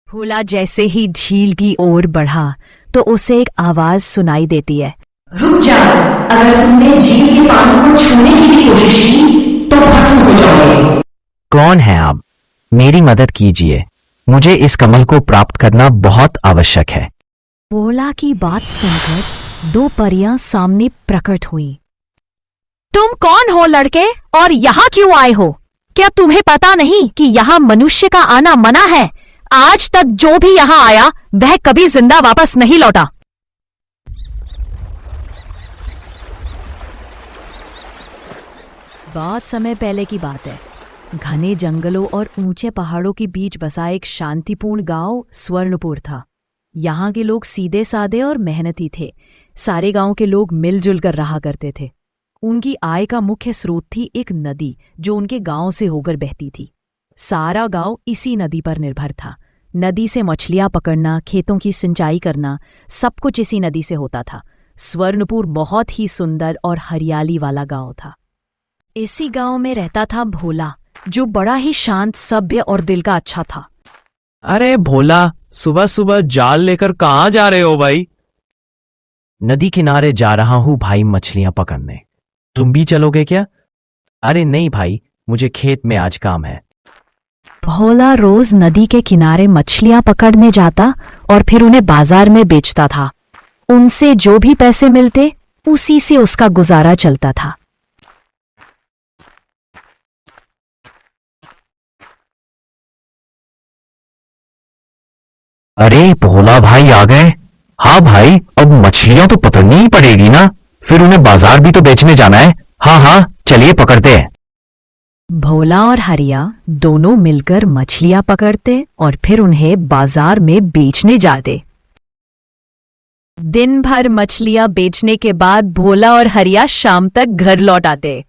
भोला जैसे ही झील की ओर बढ़ा तो उसे एक आवाज सुनाई देती है। रुक जा, अगर तुमने झील के पानी को छूने की भी कोशिश की तो भस्म हो जाओगे। कौन है आप? मेरी मदद कीजिए, मुझे इस कमल को प्राप्त करना बहुत आवश्यक है। भोला की बात सुनकर दो परियां सामने प्रकट हुई। तुम कौन हो लड़के, और यहाँ क्यों आए हो? क्या तुम्हें पता नहीं कि यहाँ मनुष्य का आना मना है? आज तक जो भी यहाँ आया वह कभी जिंदा वापस नहीं लौटा। बहुत समय पहले की बात है। घने जंगलों और ऊंचे पहाड़ों के बीच बसा एक शांतिपूर्ण गांव स्वर्णपुर था। यहाँ के लोग सीधे साधे और मेहनती थे। सारे गांव के लोग मिलजुल कर रहा करते थे। उनकी आय का मुख्य स्रोत थी एक नदी जो उनके गांव से होकर बहती थी। सारा गांव इसी नदी पर निर्भर था। नदी से मछलियां पकड़ना, खेतों की सिंचाई करना, सब कुछ इसी नदी से होता था। स्वर्णपुर बहुत ही सुंदर और हरियाली वाला गांव था। इसी गांव में रहता था भोला, जो बड़ा ही शांत, सभ्य और दिल का अच्छा था। अरे भोला, सुबह सुबह जाल लेकर कहाँ जा रहे हो भाई? नदी किनारे जा रहा हूं भाई, मछलियां पकड़ने। तुम भी चलोगे क्या? अरे नहीं भाई, मुझे खेत में आज काम है। भोला रोज नदी के किनारे मछलियां पकड़ने जाता और फिर उन्हें बाजार में बेचता था। उनसे जो भी पैसे मिलते उसी से उसका गुजारा चलता था। अरे भोला भाई आ गए। हाँ भाई, अब मछलियां तो पकड़नी ही पड़ेगी ना, फिर उन्हें बाजार भी तो बेचने जाना है। हाँ हाँ, चलिए पकड़ते हैं। भोला और हरिया दोनों मिलकर मछलियां पकड़ते और फिर उन्हें बाजार में बेचने जाते। दिन भर मछलियां बेचने के बाद भोला और हरिया शाम तक घर लौट आते।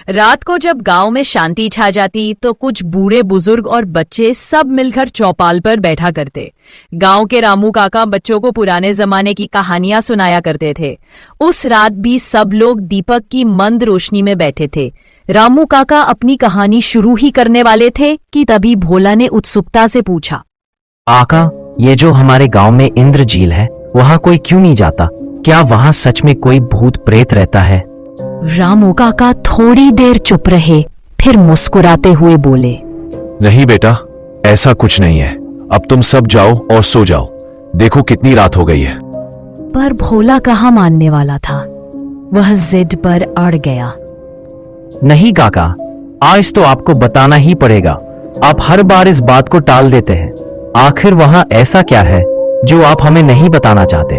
रात को जब गांव में शांति छा जाती तो कुछ बूढ़े बुजुर्ग और बच्चे सब मिलकर चौपाल पर बैठा करते। गांव के रामू काका बच्चों को पुराने जमाने की कहानियां सुनाया करते थे। उस रात भी सब लोग दीपक की मंद रोशनी में बैठे थे। रामू काका अपनी कहानी शुरू ही करने वाले थे कि तभी भोला ने उत्सुकता से पूछा, आका, ये जो हमारे गांव में इंद्र झील है, वहां कोई क्यों नहीं जाता? क्या वहां सच में कोई भूत प्रेत रहता है? रामू काका थोड़ी देर चुप रहे, फिर मुस्कुराते हुए बोले, नहीं बेटा, ऐसा कुछ नहीं है। अब तुम सब जाओ और सो जाओ, देखो कितनी रात हो गई है। पर भोला कहाँ मानने वाला था। वह जिद पर अड़ गया। नहीं काका, आज तो आपको बताना ही पड़ेगा। आप हर बार इस बात को टाल देते हैं। आखिर वहां ऐसा क्या है जो आप हमें नहीं बताना चाहते?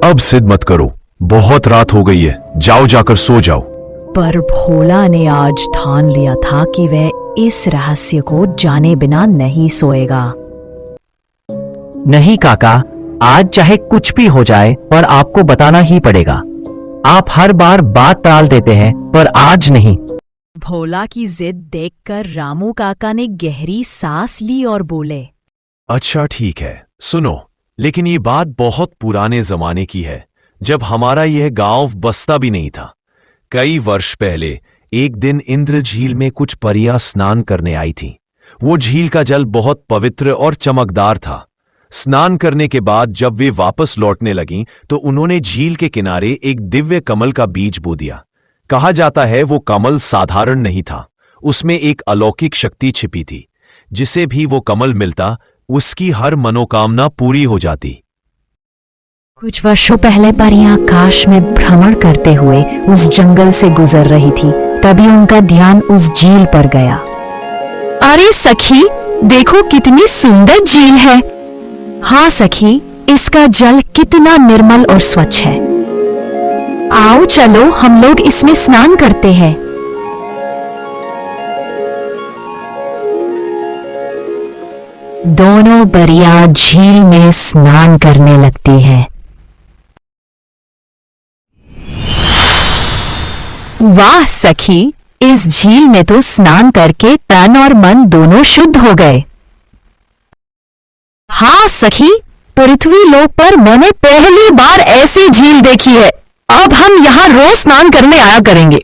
अब जिद मत करो, बहुत रात हो गई है, जाओ जाकर सो जाओ। पर भोला ने आज ठान लिया था कि वह इस रहस्य को जाने बिना नहीं सोएगा। नहीं काका, आज चाहे कुछ भी हो जाए पर आपको बताना ही पड़ेगा। आप हर बार बात टाल देते हैं, पर आज नहीं। भोला की जिद देखकर रामू काका ने गहरी सांस ली और बोले, अच्छा ठीक है, सुनो, लेकिन ये बात बहुत पुराने जमाने की है, जब हमारा यह गांव बसता भी नहीं था। कई वर्ष पहले एक दिन इंद्र झील में कुछ परियां स्नान करने आई थीं। वो झील का जल बहुत पवित्र और चमकदार था। स्नान करने के बाद जब वे वापस लौटने लगीं तो उन्होंने झील के किनारे एक दिव्य कमल का बीज बो दिया। कहा जाता है वो कमल साधारण नहीं था, उसमें एक अलौकिक शक्ति छिपी थी। जिसे भी वो कमल मिलता उसकी हर मनोकामना पूरी हो जाती। कुछ वर्षों पहले परियां आकाश में भ्रमण करते हुए उस जंगल से गुजर रही थी। तभी उनका ध्यान उस झील पर गया। अरे सखी, देखो कितनी सुंदर झील है। हाँ सखी, इसका जल कितना निर्मल और स्वच्छ है। आओ चलो हम लोग इसमें स्नान करते हैं। दोनों परियां झील में स्नान करने लगती हैं। वाह सखी, इस झील में तो स्नान करके तन और मन दोनों शुद्ध हो गए। हाँ सखी, पृथ्वी लोक पर मैंने पहली बार ऐसी झील देखी है। अब हम यहाँ रोज स्नान करने आया करेंगे।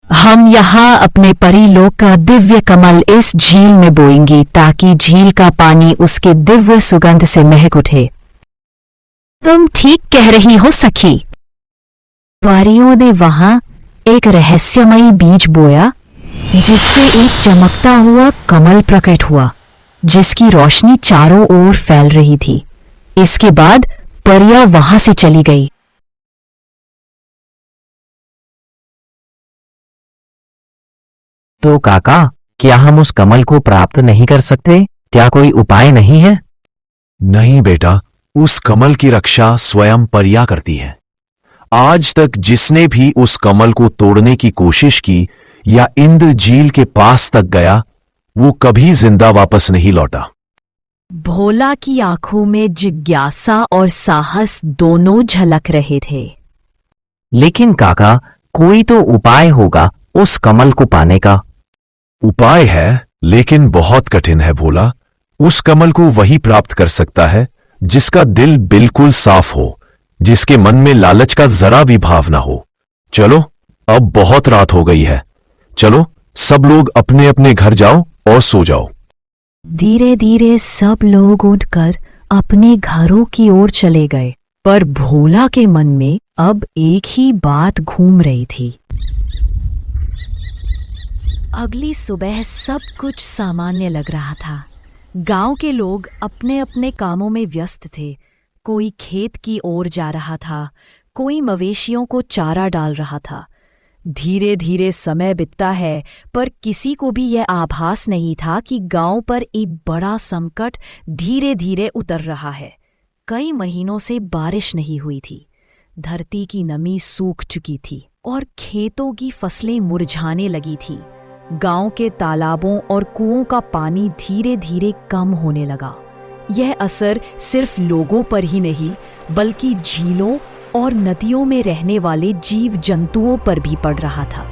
हम यहाँ अपने परीलोक का दिव्य कमल इस झील में बोएंगे ताकि झील का पानी उसके दिव्य सुगंध से महक उठे। तुम ठीक कह रही हो सखी। परियों ने वहां एक रहस्यमयी बीज बोया जिससे एक चमकता हुआ कमल प्रकट हुआ जिसकी रोशनी चारों ओर फैल रही थी। इसके बाद परियां वहां से चली गई। तो काका, क्या हम उस कमल को प्राप्त नहीं कर सकते? क्या कोई उपाय नहीं है? नहीं बेटा, उस कमल की रक्षा स्वयं परियां करती है। आज तक जिसने भी उस कमल को तोड़ने की कोशिश की या इंद्र झील के पास तक गया, वो कभी जिंदा वापस नहीं लौटा। भोला की आंखों में जिज्ञासा और साहस दोनों झलक रहे थे। लेकिन काका, कोई तो उपाय होगा उस कमल को पाने का। उपाय है, लेकिन बहुत कठिन है भोला। उस कमल को वही प्राप्त कर सकता है जिसका दिल बिल्कुल साफ हो, जिसके मन में लालच का जरा भी भाव ना हो। चलो, अब बहुत रात हो गई है। चलो, सब लोग अपने अपने घर जाओ और सो जाओ। धीरे धीरे सब लोग उठकर अपने घरों की ओर चले गए, पर भोला के मन में अब एक ही बात घूम रही थी। अगली सुबह सब कुछ सामान्य लग रहा था। गांव के लोग अपने अपने कामों में व्यस्त थे। कोई खेत की ओर जा रहा था, कोई मवेशियों को चारा डाल रहा था। धीरे धीरे समय बीतता है, पर किसी को भी यह आभास नहीं था कि गांव पर एक बड़ा संकट धीरे धीरे उतर रहा है। कई महीनों से बारिश नहीं हुई थी। धरती की नमी सूख चुकी थी और खेतों की फसलें मुरझाने लगी थी। गांव के तालाबों और कुओं का पानी धीरे धीरे कम होने लगा। यह असर सिर्फ लोगों पर ही नहीं, बल्कि झीलों और नदियों में रहने वाले जीव जंतुओं पर भी पड़ रहा था।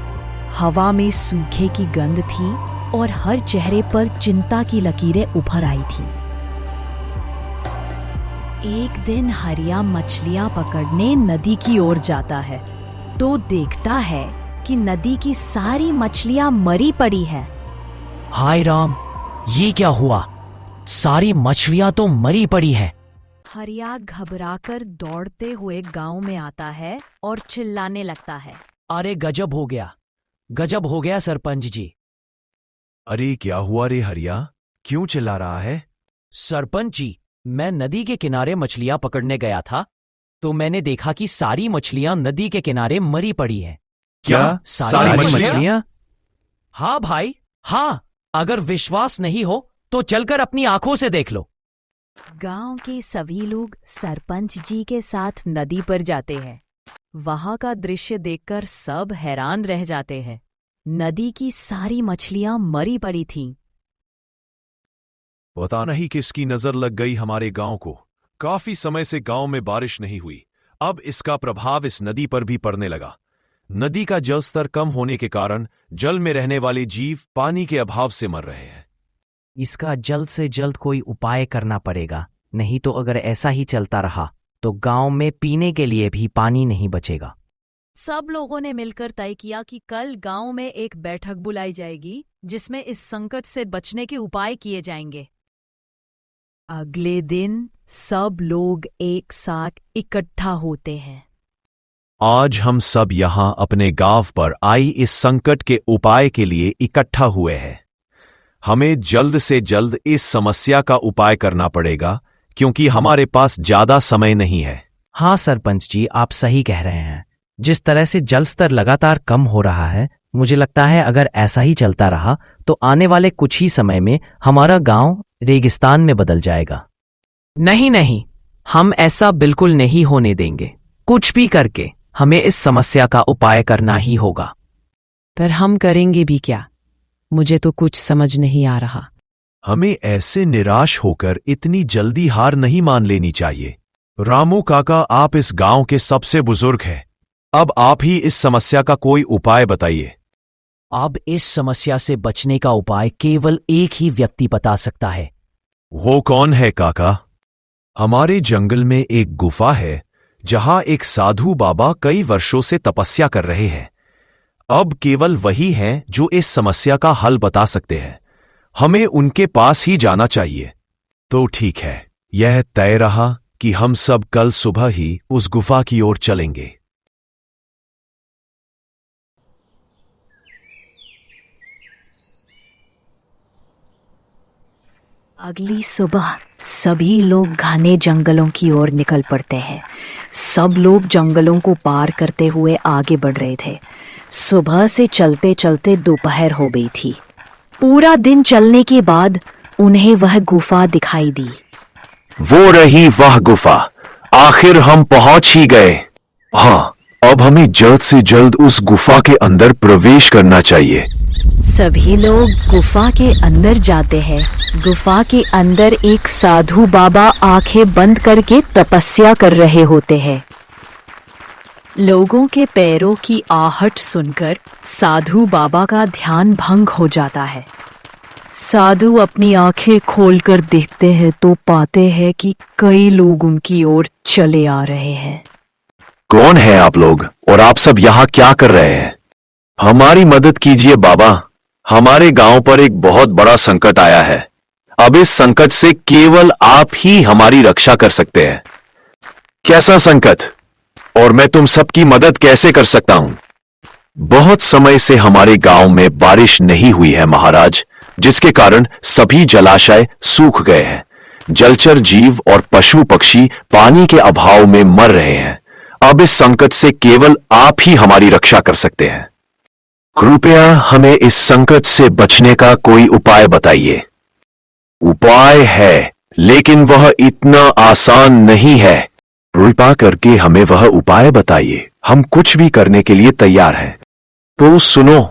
हवा में सूखे की गंध थी और हर चेहरे पर चिंता की लकीरें उभर आई थीं। एक दिन हरिया मछलियां पकड़ने नदी की ओर जाता है तो देखता है कि नदी की सारी मछलियां मरी पड़ी है। हाय राम, ये क्या हुआ? सारी मछलियां तो मरी पड़ी है। हरिया घबराकर दौड़ते हुए गांव में आता है और चिल्लाने लगता है। अरे गजब हो गया सरपंच जी। अरे क्या हुआ रे हरिया, क्यों चिल्ला रहा है? सरपंच जी, मैं नदी के किनारे मछलियां पकड़ने गया था तो मैंने देखा कि सारी मछलियां नदी के किनारे मरी पड़ी हैं। क्या सारी मछलियां? हाँ भाई, हाँ। अगर विश्वास नहीं हो तो चलकर अपनी आंखों से देख लो। गांव के सभी लोग सरपंच जी के साथ नदी पर जाते हैं। वहां का दृश्य देखकर सब हैरान रह जाते हैं। नदी की सारी मछलियां मरी पड़ी थीं। पता नहीं किसकी नजर लग गई हमारे गांव को। काफी समय से गांव में बारिश नहीं हुई। अब इसका प्रभाव इस नदी पर भी पड़ने लगा। नदी का जल स्तर कम होने के कारण जल में रहने वाले जीव पानी के अभाव से मर रहे हैं। इसका जल्द से जल्द कोई उपाय करना पड़ेगा, नहीं तो अगर ऐसा ही चलता रहा तो गांव में पीने के लिए भी पानी नहीं बचेगा। सब लोगों ने मिलकर तय किया कि कल गांव में एक बैठक बुलाई जाएगी जिसमें इस संकट से बचने के उपाय किए जाएंगे। अगले दिन सब लोग एक साथ इकट्ठा होते हैं। आज हम सब यहां अपने गांव पर आई इस संकट के उपाय के लिए इकट्ठा हुए हैं। हमें जल्द से जल्द इस समस्या का उपाय करना पड़ेगा क्योंकि हमारे पास ज्यादा समय नहीं है। हाँ सरपंच जी, आप सही कह रहे हैं। जिस तरह से जल स्तर लगातार कम हो रहा है, मुझे लगता है अगर ऐसा ही चलता रहा तो आने वाले कुछ ही समय में हमारा गांव रेगिस्तान में बदल जाएगा। नहीं, हम ऐसा बिल्कुल नहीं होने देंगे। कुछ भी करके हमें इस समस्या का उपाय करना ही होगा। पर हम करेंगे भी क्या? मुझे तो कुछ समझ नहीं आ रहा। हमें ऐसे निराश होकर इतनी जल्दी हार नहीं मान लेनी चाहिए। रामू काका, आप इस गांव के सबसे बुजुर्ग हैं। अब आप ही इस समस्या का कोई उपाय बताइए। अब इस समस्या से बचने का उपाय केवल एक ही व्यक्ति बता सकता है। वो कौन है काका? हमारे जंगल में एक गुफा है जहां एक साधु बाबा कई वर्षों से तपस्या कर रहे हैं। अब केवल वही हैं जो इस समस्या का हल बता सकते हैं। हमें उनके पास ही जाना चाहिए। तो ठीक है, यह तय रहा कि हम सब कल सुबह ही उस गुफा की ओर चलेंगे। अगली सुबह सभी लोग घने जंगलों की ओर निकल पड़ते हैं। सब लोग जंगलों को पार करते हुए आगे बढ़ रहे थे। सुबह से चलते चलते दोपहर हो गई थी। पूरा दिन चलने के बाद उन्हें वह गुफा दिखाई दी। वो रही वह गुफा। आखिर हम पहुंच ही गए। हाँ, अब हमें जल्द से जल्द उस गुफा के अंदर प्रवेश करना चाहिए। सभी लोग गुफा के अंदर जाते हैं। गुफा के अंदर एक साधु बाबा आंखें बंद करके तपस्या कर रहे होते हैं। लोगों के पैरों की आहट सुनकर साधु बाबा का ध्यान भंग हो जाता है। साधु अपनी आंखें खोलकर देखते हैं तो पाते हैं कि कई लोग उनकी ओर चले आ रहे हैं। कौन है आप लोग और आप सब यहाँ क्या कर रहे हैं? हमारी मदद कीजिए बाबा। हमारे गांव पर एक बहुत बड़ा संकट आया है। अब इस संकट से केवल आप ही हमारी रक्षा कर सकते हैं। कैसा संकट? और मैं तुम सबकी मदद कैसे कर सकता हूं? बहुत समय से हमारे गांव में बारिश नहीं हुई है महाराज, जिसके कारण सभी जलाशय सूख गए हैं। जलचर जीव और पशु पक्षी पानी के अभाव में मर रहे हैं। अब इस संकट से केवल आप ही हमारी रक्षा कर सकते हैं। कृपया हमें इस संकट से बचने का कोई उपाय बताइए। उपाय है, लेकिन वह इतना आसान नहीं है। कृपा करके हमें वह उपाय बताइए। हम कुछ भी करने के लिए तैयार हैं। तो सुनो,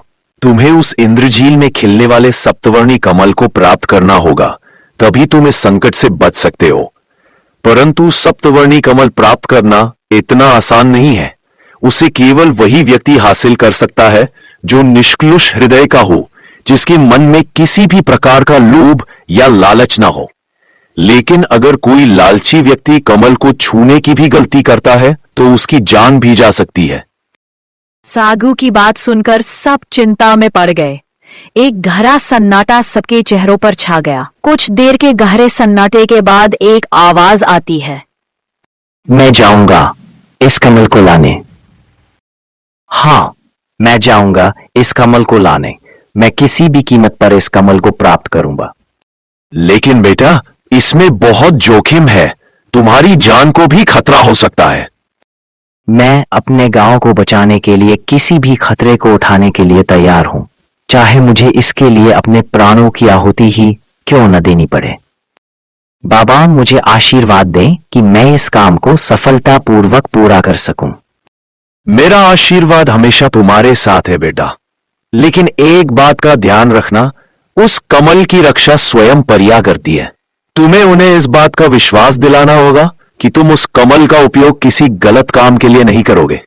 तुम्हें उस इंद्रझील में खिलने वाले सप्तवर्णी कमल को प्राप्त करना होगा, तभी तुम इस संकट से बच सकते हो। परंतु सप्तवर्णी कमल प्राप्त करना इतना आसान नहीं है। उसे केवल वही व्यक्ति हासिल कर सकता है जो निष्कलुष हृदय का हो, जिसके मन में किसी भी प्रकार का लोभ या लालच ना हो। लेकिन अगर कोई लालची व्यक्ति कमल को छूने की भी गलती करता है तो उसकी जान भी जा सकती है। साधु की बात सुनकर सब चिंता में पड़ गए। एक गहरा सन्नाटा सबके चेहरों पर छा गया। कुछ देर के गहरे सन्नाटे के बाद एक आवाज आती है। मैं जाऊंगा इस कमल को लाने। हाँ, मैं जाऊंगा इस कमल को लाने। मैं किसी भी कीमत पर इस कमल को प्राप्त करूंगा। लेकिन बेटा, इसमें बहुत जोखिम है। तुम्हारी जान को भी खतरा हो सकता है। मैं अपने गांव को बचाने के लिए किसी भी खतरे को उठाने के लिए तैयार हूं, चाहे मुझे इसके लिए अपने प्राणों की आहुति ही क्यों न देनी पड़े। बाबा, मुझे आशीर्वाद दें कि मैं इस काम को सफलतापूर्वक पूरा कर सकूं। मेरा आशीर्वाद हमेशा तुम्हारे साथ है बेटा। लेकिन एक बात का ध्यान रखना, उस कमल की रक्षा स्वयं परिया करती है। तुम्हें उन्हें इस बात का विश्वास दिलाना होगा कि तुम उस कमल का उपयोग किसी गलत काम के लिए नहीं करोगे।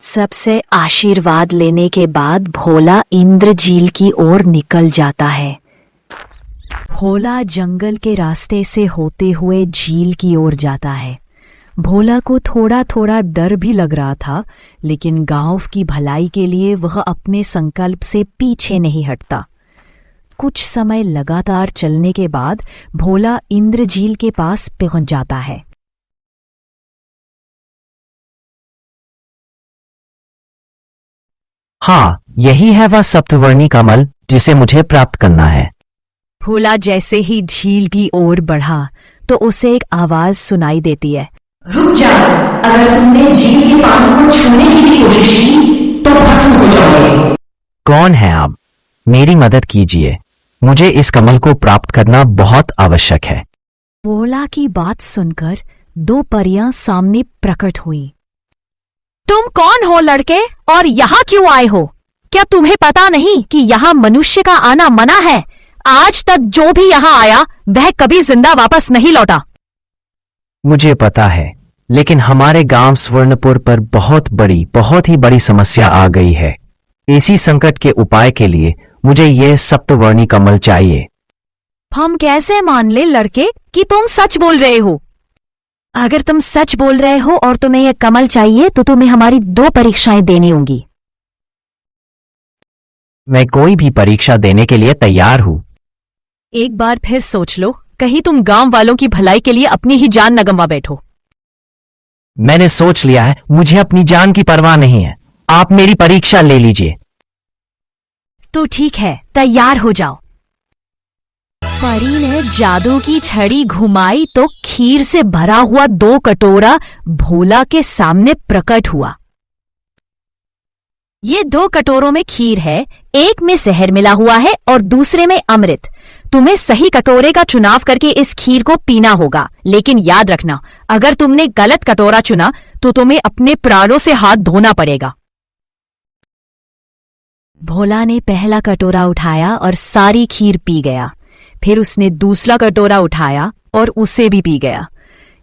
सबसे आशीर्वाद लेने के बाद भोला इंद्रझील की ओर निकल जाता है। भोला जंगल के रास्ते से होते हुए झील की ओर जाता है। भोला को थोड़ा थोड़ा डर भी लग रहा था, लेकिन गांव की भलाई के लिए वह अपने संकल्प से पीछे नहीं हटता। कुछ समय लगातार चलने के बाद भोला इंद्रझील के पास पहुंच जाता है। हाँ, यही है वह सप्तवर्णी कमल जिसे मुझे प्राप्त करना है। भोला जैसे ही झील की ओर बढ़ा तो उसे एक आवाज सुनाई देती है। रुक जाओ, अगर तुमने झील के पानी को छूने की भी कोशिश की तो भस्म हो जाओगे। कौन है आप? मेरी मदद कीजिए। मुझे इस कमल को प्राप्त करना बहुत आवश्यक है। भोला की बात सुनकर दो परियां सामने प्रकट हुई। तुम कौन हो लड़के, और यहाँ क्यों आए हो? क्या तुम्हें पता नहीं कि यहाँ मनुष्य का आना मना है? आज तक जो भी यहाँ आया वह कभी जिंदा वापस नहीं लौटा। मुझे पता है, लेकिन हमारे गांव स्वर्णपुर पर बहुत ही बड़ी समस्या आ गई है। इसी संकट के उपाय के लिए मुझे यह सप्तवर्णी कमल चाहिए। हम कैसे मान ले लड़के कि तुम सच बोल रहे हो? अगर तुम सच बोल रहे हो और तुम्हें यह कमल चाहिए तो तुम्हें हमारी 2 परीक्षाएं देनी होंगी। मैं कोई भी परीक्षा देने के लिए तैयार हूँ। एक बार फिर सोच लो, कहीं तुम गांव वालों की भलाई के लिए अपनी ही जान न गंवा बैठो। मैंने सोच लिया है, मुझे अपनी जान की परवाह नहीं है। आप मेरी परीक्षा ले लीजिए। तो ठीक है, तैयार हो जाओ। परी ने जादू की छड़ी घुमाई तो खीर से भरा हुआ 2 कटोरा भोला के सामने प्रकट हुआ। ये 2 कटोरों में खीर है, एक में जहर मिला हुआ है और दूसरे में अमृत। तुम्हें सही कटोरे का चुनाव करके इस खीर को पीना होगा, लेकिन याद रखना, अगर तुमने गलत कटोरा चुना तो तुम्हें अपने प्राणों से हाथ धोना पड़ेगा। भोला ने पहला कटोरा उठाया और सारी खीर पी गया। फिर उसने दूसरा कटोरा उठाया और उसे भी पी गया।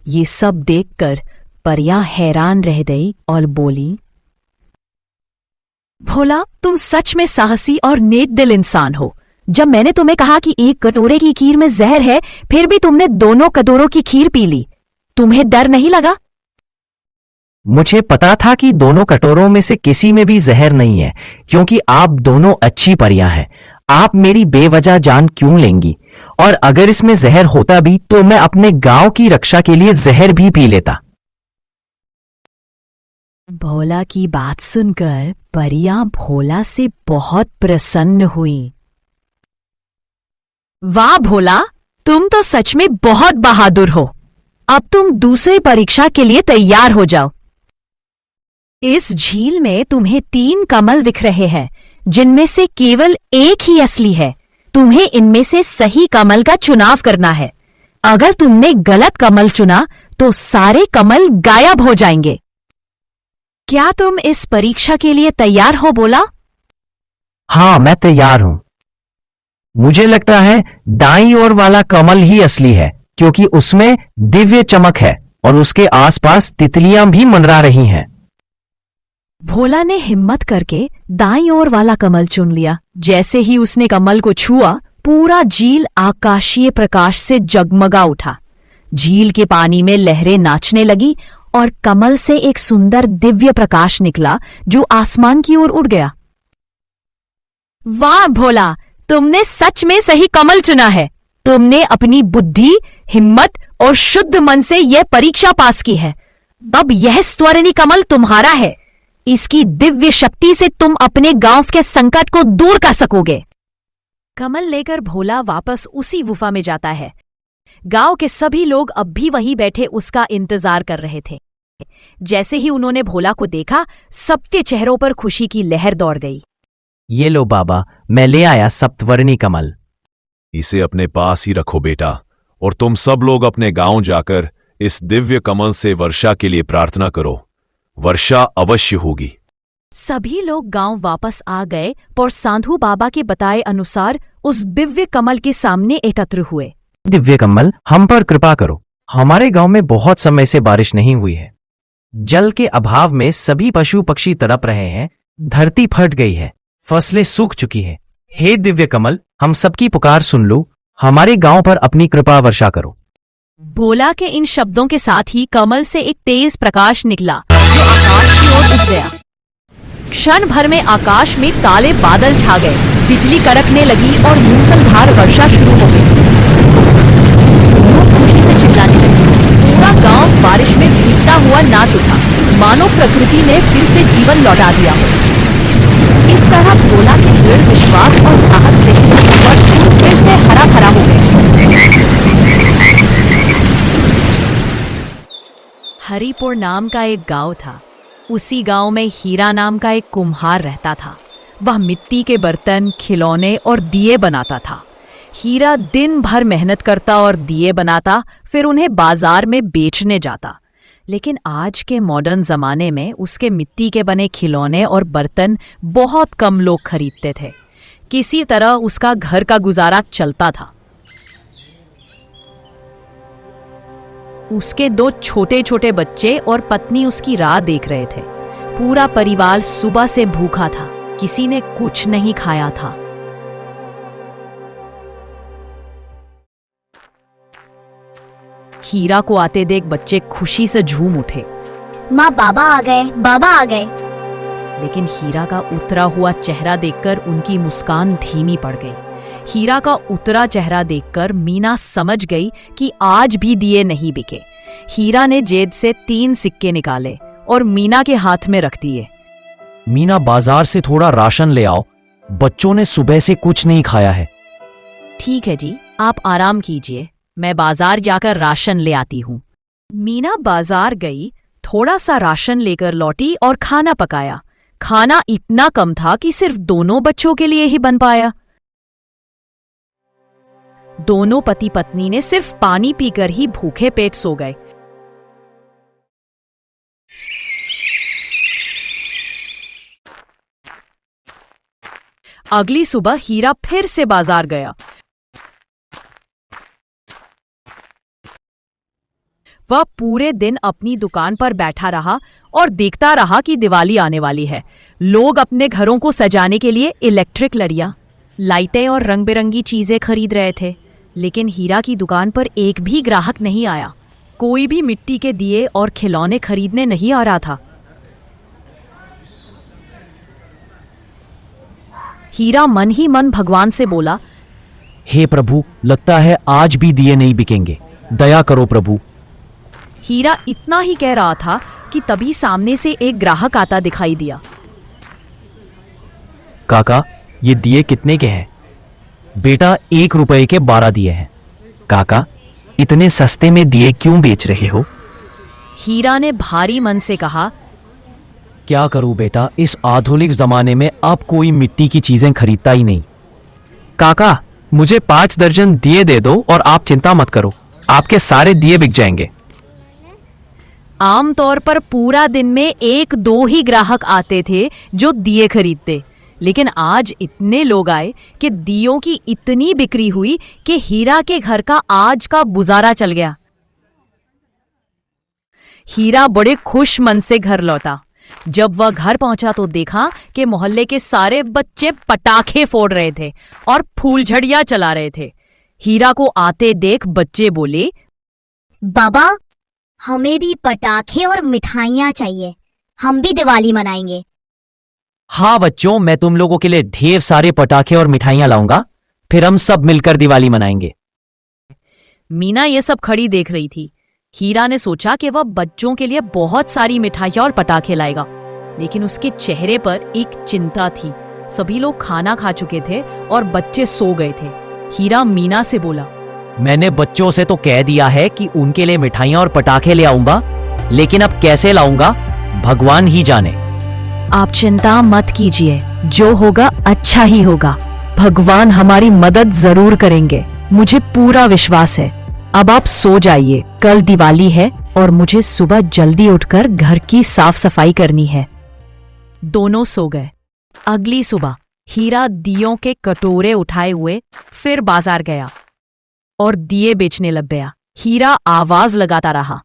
ये सब देखकर परियां हैरान रह गई और बोली, भोला, तुम सच में साहसी और नेक दिल इंसान हो। जब मैंने तुम्हें कहा कि एक कटोरे की खीर में जहर है, फिर भी तुमने दोनों कटोरों की खीर पी ली। तुम्हें डर नहीं लगा? मुझे पता था कि दोनों कटोरों में से किसी में भी जहर नहीं है, क्योंकि आप दोनों अच्छी परियां हैं। आप मेरी बेवजह जान क्यों लेंगी? और अगर इसमें जहर होता भी तो मैं अपने गांव की रक्षा के लिए जहर भी पी लेता। भोला की बात सुनकर परियां भोला से बहुत प्रसन्न हुई। वाह भोला, तुम तो सच में बहुत बहादुर हो। अब तुम दूसरी परीक्षा के लिए तैयार हो जाओ। इस झील में तुम्हें 3 कमल दिख रहे हैं, जिनमें से केवल एक ही असली है। तुम्हें इनमें से सही कमल का चुनाव करना है। अगर तुमने गलत कमल चुना तो सारे कमल गायब हो जाएंगे। क्या तुम इस परीक्षा के लिए तैयार हो बोला? हाँ, मैं तैयार हूं। मुझे लगता है दाईं ओर वाला कमल ही असली है, क्योंकि उसमें दिव्य चमक है और उसके आसपास तितलियां भी मंडरा रही हैं। भोला ने हिम्मत करके दाईं ओर वाला कमल चुन लिया। जैसे ही उसने कमल को छुआ, पूरा झील आकाशीय प्रकाश से जगमगा उठा। झील के पानी में लहरें नाचने लगी और कमल से एक सुंदर दिव्य प्रकाश निकला जो आसमान की ओर उड़ गया। वाह भोला, तुमने सच में सही कमल चुना है। तुमने अपनी बुद्धि, हिम्मत और शुद्ध मन से यह परीक्षा पास की है। अब यह स्वर्णी कमल तुम्हारा है। इसकी दिव्य शक्ति से तुम अपने गांव के संकट को दूर कर सकोगे। कमल लेकर भोला वापस उसी गुफा में जाता है। गांव के सभी लोग अब भी वहीं बैठे उसका इंतजार कर रहे थे। जैसे ही उन्होंने भोला को देखा, सबके चेहरों पर खुशी की लहर दौड़ गई। ये लो बाबा, मैं ले आया सप्तवर्णी कमल। इसे अपने पास ही रखो बेटा, और तुम सब लोग अपने गांव जाकर इस दिव्य कमल से वर्षा के लिए प्रार्थना करो। वर्षा अवश्य होगी। सभी लोग गांव वापस आ गए और सांधू बाबा के बताए अनुसार उस दिव्य कमल के सामने एकत्र हुए। दिव्य कमल, हम पर कृपा करो। हमारे गांव में बहुत समय से बारिश नहीं हुई है। जल के अभाव में सभी पशु पक्षी तड़प रहे हैं। धरती फट गई है, फसलें सूख चुकी है। हे दिव्य कमल, हम सबकी पुकार सुन लो। हमारे गांव पर अपनी कृपा वर्षा करो। भोला के इन शब्दों के साथ ही कमल से एक तेज प्रकाश निकला जो आकाश की ओर उठ गया। क्षण भर में आकाश में काले बादल छा गए, बिजली कड़कने लगी और मूसलधार वर्षा शुरू हो गई। लोग खुशी से चिल्लाने लगे। पूरा गांव बारिश में भीगता हुआ नाच उठा, मानो प्रकृति ने फिर से जीवन लौटा दिया हो। इस तरह भोला के दृढ़ विश्वास और साहस से वर्षा फिर से हरा भरा हो गया। हरिपुर नाम का एक गांव था। उसी गांव में हीरा नाम का एक कुम्हार रहता था। वह मिट्टी के बर्तन, खिलौने और दिए बनाता था। हीरा दिन भर मेहनत करता और दिए बनाता, फिर उन्हें बाजार में बेचने जाता। लेकिन आज के मॉडर्न जमाने में उसके मिट्टी के बने खिलौने और बर्तन बहुत कम लोग खरीदते थे। किसी तरह उसका घर का गुजारा चलता था। उसके 2 छोटे छोटे बच्चे और पत्नी उसकी राह देख रहे थे। पूरा परिवार सुबह से भूखा था, किसी ने कुछ नहीं खाया था। हीरा को आते देख बच्चे खुशी से झूम उठे। माँ, बाबा आ गए, बाबा आ गए। लेकिन हीरा का उतरा हुआ चेहरा देखकर उनकी मुस्कान धीमी पड़ गई। हीरा का उतरा चेहरा देखकर मीना समझ गई कि आज भी दिए नहीं बिके। हीरा ने जेब से 3 सिक्के निकाले और मीना के हाथ में रख दिए। मीना, बाजार से थोड़ा राशन ले आओ, बच्चों ने सुबह से कुछ नहीं खाया है। ठीक है जी, आप आराम कीजिए, मैं बाजार जाकर राशन ले आती हूँ। मीना बाजार गई, थोड़ा सा राशन लेकर लौटी और खाना पकाया। खाना इतना कम था कि सिर्फ दोनों बच्चों के लिए ही बन पाया। दोनों पति पत्नी ने सिर्फ पानी पीकर ही भूखे पेट सो गए। अगली सुबह हीरा फिर से बाजार गया। वह पूरे दिन अपनी दुकान पर बैठा रहा और देखता रहा कि दिवाली आने वाली है। लोग अपने घरों को सजाने के लिए इलेक्ट्रिक लड़ियां, लाइटें और रंग बिरंगी चीजें खरीद रहे थे, लेकिन हीरा की दुकान पर एक भी ग्राहक नहीं आया। कोई भी मिट्टी के दिए और खिलौने खरीदने नहीं आ रहा था। हीरा मन ही मन भगवान से बोला, हे प्रभु, लगता है आज भी दिए नहीं बिकेंगे, दया करो प्रभु। हीरा इतना ही कह रहा था कि तभी सामने से एक ग्राहक आता दिखाई दिया। काका, ये दिए कितने के हैं? बेटा, 1 रुपए के 12 दिए हैं। काका, इतने सस्ते में दिए क्यों बेच रहे हो? हीरा ने भारी मन से कहा, क्या करूं बेटा, इस आधुनिक जमाने में अब कोई मिट्टी की चीजें खरीदता ही नहीं। काका, मुझे 5 दर्जन दिए दे दो और आप चिंता मत करो, आपके सारे दिए बिक जाएंगे। आमतौर पर पूरा दिन में 1-2 ही ग्राहक आते थे जो दिए खरीदते, लेकिन आज इतने लोग आए कि दियों की इतनी बिक्री हुई कि हीरा के घर का आज का गुजारा चल गया। हीरा बड़े खुश मन से घर लौटा। जब वह घर पहुंचा तो देखा कि मोहल्ले के सारे बच्चे पटाखे फोड़ रहे थे और फूलझड़ियां चला रहे थे। हीरा को आते देख बच्चे बोले, बाबा, हमें भी पटाखे और मिठाइयाँ चाहिए, हम भी दिवाली मनाएंगे। हाँ बच्चों, मैं तुम लोगों के लिए ढेर सारे पटाखे और मिठाइयां लाऊंगा, फिर हम सब मिलकर दिवाली मनाएंगे। मीना ये सब खड़ी देख रही थी। हीरा ने सोचा कि वह बच्चों के लिए बहुत सारी मिठाइयाँ और पटाखे लाएगा, लेकिन उसके चेहरे पर एक चिंता थी। सभी लोग खाना खा चुके थे और बच्चे सो गए थे। हीरा मीना से बोला, मैंने बच्चों से तो कह दिया है कि उनके लिए मिठाइयां और पटाखे ले आऊंगा, लेकिन अब कैसे लाऊंगा भगवान ही जाने। आप चिंता मत कीजिए, जो होगा अच्छा ही होगा। भगवान हमारी मदद जरूर करेंगे, मुझे पूरा विश्वास है। अब आप सो जाइए, कल दिवाली है और मुझे सुबह जल्दी उठकर घर की साफ सफाई करनी है। दोनों सो गए। अगली सुबह हीरा दियों के कटोरे उठाए हुए फिर बाजार गया और दिए बेचने लग गया। हीरा आवाज लगाता रहा,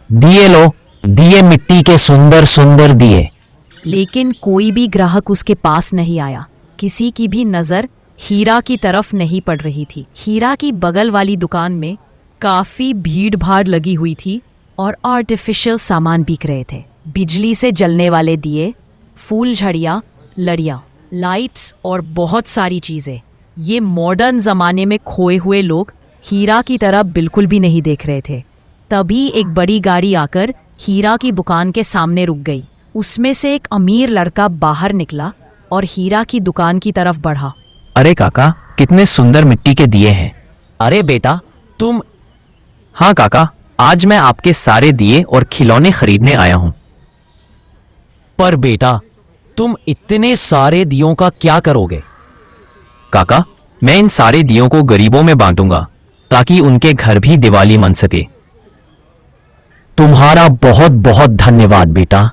दिए लो, दिए मिट्टी के सुंदर सुंदर दिए। लेकिन कोई भी ग्राहक उसके पास नहीं आया। किसी की भी नजर हीरा की तरफ नहीं पड़ रही थी। हीरा की बगल वाली दुकान में काफी भीड़ भाड़ लगी हुई थी और आर्टिफिशियल सामान बिक रहे थे। बिजली से जलने वाले दिए, फूलझड़ियाँ, लड़ियाँ, लाइट्स और बहुत सारी चीजें। ये मॉडर्न जमाने में खोए हुए लोग हीरा की तरफ बिल्कुल भी नहीं देख रहे थे। तभी एक बड़ी गाड़ी आकर हीरा की दुकान के सामने रुक गई। उसमें से एक अमीर लड़का बाहर निकला और हीरा की दुकान की तरफ बढ़ा। अरे काका, कितने सुंदर मिट्टी के दिए हैं। अरे बेटा, तुम? हाँ काका, आज मैं आपके सारे दिए और खिलौने खरीदने आया हूँ। पर बेटा, तुम इतने सारे दियों का क्या करोगे? काका, मैं इन सारे दियों को गरीबों में बांटूंगा ताकि उनके घर भी दिवाली मन सके। तुम्हारा बहुत बहुत धन्यवाद बेटा,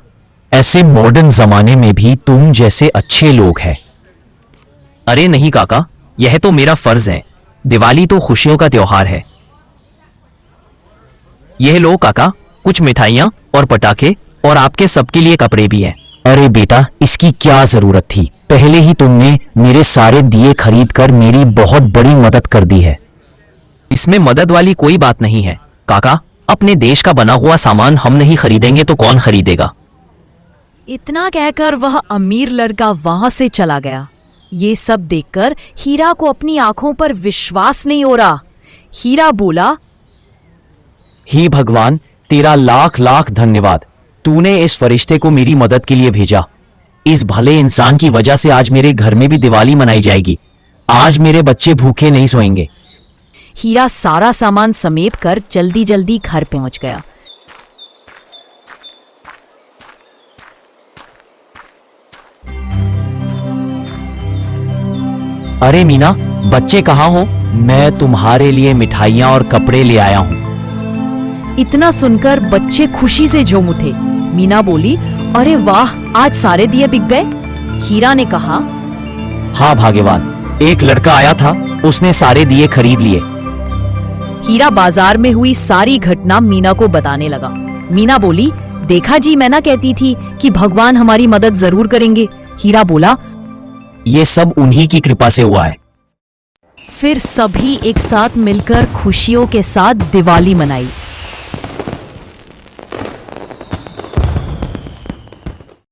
ऐसे मॉडर्न जमाने में भी तुम जैसे अच्छे लोग हैं। अरे नहीं काका, यह तो मेरा फर्ज है। दिवाली तो खुशियों का त्योहार है। यह लो काका, कुछ मिठाइयाँ और पटाखे और आपके सबके लिए कपड़े भी हैं। अरे बेटा, इसकी क्या जरूरत थी? पहले ही तुमने मेरे सारे दिए खरीद कर मेरी बहुत बड़ी मदद कर दी है। इसमें मदद वाली कोई बात नहीं है काका। अपने देश का बना हुआ सामान हम नहीं खरीदेंगे तो कौन खरीदेगा? इतना कहकर वह अमीर लड़का वहां से चला गया। ये सब देखकर हीरा को अपनी आंखों पर विश्वास नहीं हो रहा। हीरा बोला, हे भगवान, तेरा लाख लाख धन्यवाद। तूने इस फरिश्ते को मेरी मदद के लिए भेजा। इस भले इंसान की वजह से आज मेरे घर में भी दिवाली मनाई जाएगी। आज मेरे बच्चे भूखे नहीं सोएंगे। हीरा सारा सामान समेट कर जल्दी जल्दी घर पहुंच गया। अरे मीना, बच्चे कहाँ हो? मैं तुम्हारे लिए मिठाइयाँ और कपड़े ले आया हूँ। इतना सुनकर बच्चे खुशी से झूम उठे। मीना बोली, अरे वाह, आज सारे दिए बिक गए। हीरा ने कहा, हाँ भाग्यवान, एक लड़का आया था, उसने सारे दिए खरीद लिए। हीरा बाजार में हुई सारी घटना मीना को बताने लगा। मीना बोली, देखा जी, मैं ना कहती थी कि भगवान हमारी मदद जरूर करेंगे। हीरा बोला, ये सब उन्हीं की कृपा से हुआ है। फिर सभी एक साथ मिलकर खुशियों के साथ दिवाली मनाई।